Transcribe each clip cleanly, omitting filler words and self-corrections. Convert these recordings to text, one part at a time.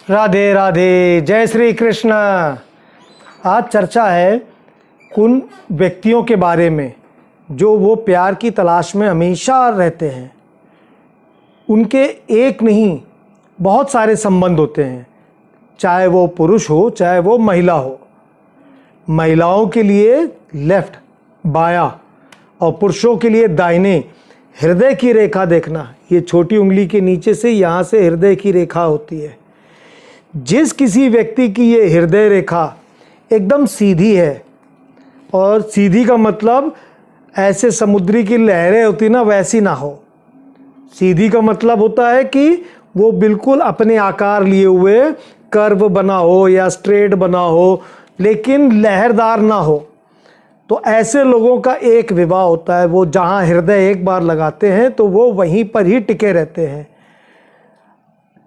राधे राधे, जय श्री कृष्ण। आज चर्चा है उन व्यक्तियों के बारे में जो वो प्यार की तलाश में हमेशा रहते हैं। उनके एक नहीं बहुत सारे संबंध होते हैं, चाहे वो पुरुष हो चाहे वो महिला हो। महिलाओं के लिए लेफ्ट बायां और पुरुषों के लिए दाहिने हृदय की रेखा देखना। ये छोटी उंगली के नीचे से यहाँ से हृदय की रेखा होती है। जिस किसी व्यक्ति की ये हृदय रेखा एकदम सीधी है, और सीधी का मतलब ऐसे समुद्री की लहरें होती ना वैसी ना हो। सीधी का मतलब होता है कि वो बिल्कुल अपने आकार लिए हुए कर्व बना हो या स्ट्रेट बना हो, लेकिन लहरदार ना हो। तो ऐसे लोगों का एक विवाह होता है। वो जहाँ हृदय एक बार लगाते हैं तो वो वहीं पर ही टिके रहते हैं।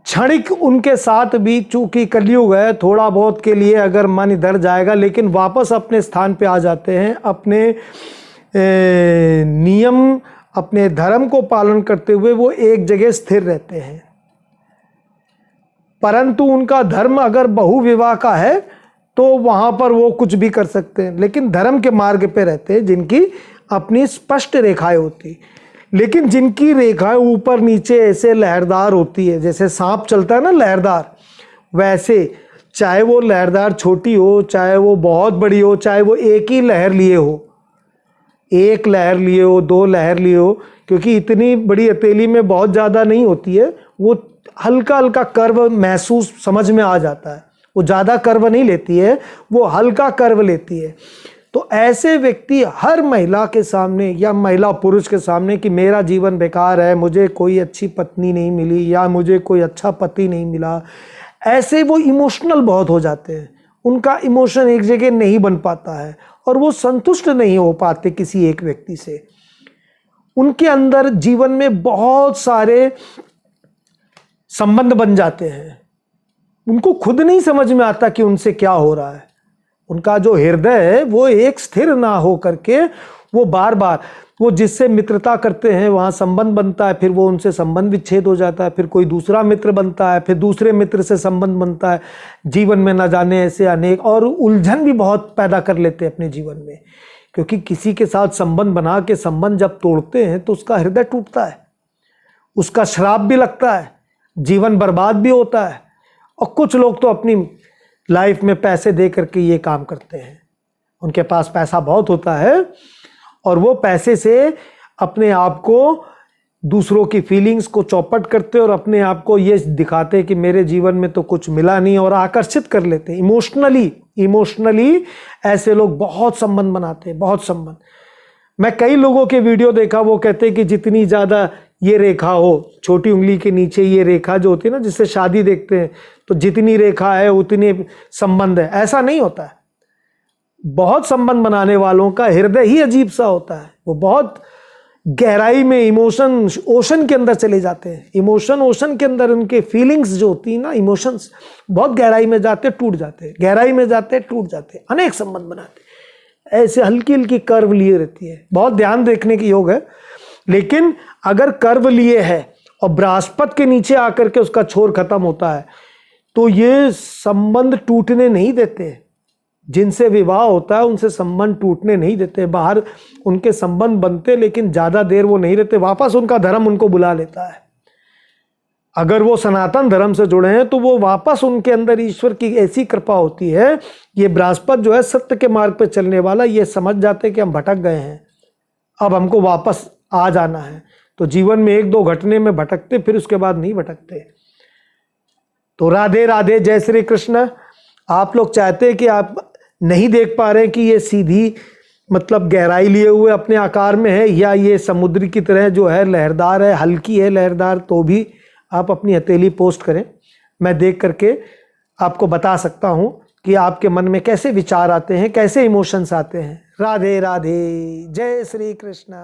क्षणिक उनके साथ भी, चूंकि कलयुग है, थोड़ा बहुत के लिए अगर मन इधर जाएगा, लेकिन वापस अपने स्थान पे आ जाते हैं। अपने नियम, अपने धर्म को पालन करते हुए वो एक जगह स्थिर रहते हैं। परंतु उनका धर्म अगर बहुविवाह का है तो वहाँ पर वो कुछ भी कर सकते हैं, लेकिन धर्म के मार्ग पे रहते हैं, जिनकी अपनी स्पष्ट रेखाएं होती। लेकिन जिनकी रेखाएं ऊपर नीचे ऐसे लहरदार होती है, जैसे सांप चलता है ना लहरदार, वैसे चाहे वो लहरदार छोटी हो, चाहे वो बहुत बड़ी हो, चाहे वो एक ही लहर लिए हो, एक लहर लिए हो, दो लहर लिए हो, क्योंकि इतनी बड़ी हथेली में बहुत ज़्यादा नहीं होती है। वो हल्का हल्का कर्व महसूस समझ में आ जाता है। वो ज़्यादा कर्व नहीं लेती है, वो हल्का कर्व लेती है। तो ऐसे व्यक्ति हर महिला के सामने या महिला पुरुष के सामने कि मेरा जीवन बेकार है, मुझे कोई अच्छी पत्नी नहीं मिली या मुझे कोई अच्छा पति नहीं मिला, ऐसे वो इमोशनल बहुत हो जाते हैं। उनका इमोशन एक जगह नहीं बन पाता है और वो संतुष्ट नहीं हो पाते किसी एक व्यक्ति से। उनके अंदर जीवन में बहुत सारे संबंध बन जाते हैं। उनको खुद नहीं समझ में आता कि उनसे क्या हो रहा है। उनका जो हृदय है वो एक स्थिर ना हो करके वो बार बार, वो जिससे मित्रता करते हैं वहाँ संबंध बनता है, फिर वो उनसे संबंध विच्छेद हो जाता है, फिर कोई दूसरा मित्र बनता है, फिर दूसरे मित्र से संबंध बनता है। जीवन में न जाने ऐसे अनेक, और उलझन भी बहुत पैदा कर लेते हैं अपने जीवन में, क्योंकि किसी के साथ संबंध बना के संबंध जब तोड़ते हैं तो उसका हृदय टूटता है, उसका श्राप भी लगता है, जीवन बर्बाद भी होता है। और कुछ लोग तो अपनी लाइफ में पैसे दे करके ये काम करते हैं। उनके पास पैसा बहुत होता है और वो पैसे से अपने आप को, दूसरों की फीलिंग्स को चौपट करते और अपने आप को ये दिखाते कि मेरे जीवन में तो कुछ मिला नहीं, और आकर्षित कर लेते हैं इमोशनली। ऐसे लोग बहुत संबंध बनाते हैं, बहुत संबंध। मैं कई लोगों के वीडियो देखा, वो कहते हैं कि जितनी ज़्यादा ये रेखा हो, छोटी उंगली के नीचे ये रेखा जो होती है ना, जिससे शादी देखते हैं, तो जितनी रेखा है उतने संबंध है। ऐसा नहीं होता है। बहुत संबंध बनाने वालों का हृदय ही अजीब सा होता है। वो बहुत गहराई में इमोशन ओशन के अंदर चले जाते हैं। इमोशन ओशन के अंदर उनके फीलिंग्स जो होती है ना, इमोशंस बहुत गहराई में जाते टूट जाते, गहराई में जाते टूट जाते, अनेक संबंध बनाते। ऐसे हल्की हल्की कर्व लिए रहती है। बहुत ध्यान देखने की योग है। लेकिन अगर कर्व लिए है और बृहस्पति के नीचे आकर के उसका छोर खत्म होता है तो ये संबंध टूटने नहीं देते। जिनसे विवाह होता है उनसे संबंध टूटने नहीं देते। बाहर उनके संबंध बनते, लेकिन ज़्यादा देर वो नहीं रहते। वापस उनका धर्म उनको बुला लेता है। अगर वो सनातन धर्म से जुड़े हैं तो वो वापस, उनके अंदर ईश्वर की ऐसी कृपा होती है। ये बृहस्पति जो है सत्य के मार्ग पर चलने वाला, ये समझ जाते हैं कि हम भटक गए हैं, अब हमको वापस आ जाना है। तो जीवन में एक दो घटने में भटकते, फिर उसके बाद नहीं भटकते। तो राधे राधे, जय श्री कृष्ण। आप लोग चाहते हैं कि आप नहीं देख पा रहे हैं कि ये सीधी मतलब गहराई लिए हुए अपने आकार में है, या ये समुद्र की तरह जो है लहरदार है, हल्की है लहरदार, तो भी आप अपनी हथेली पोस्ट करें। मैं देख करके आपको बता सकता हूँ कि आपके मन में कैसे विचार आते हैं, कैसे इमोशंस आते हैं। राधे राधे, जय श्री कृष्ण।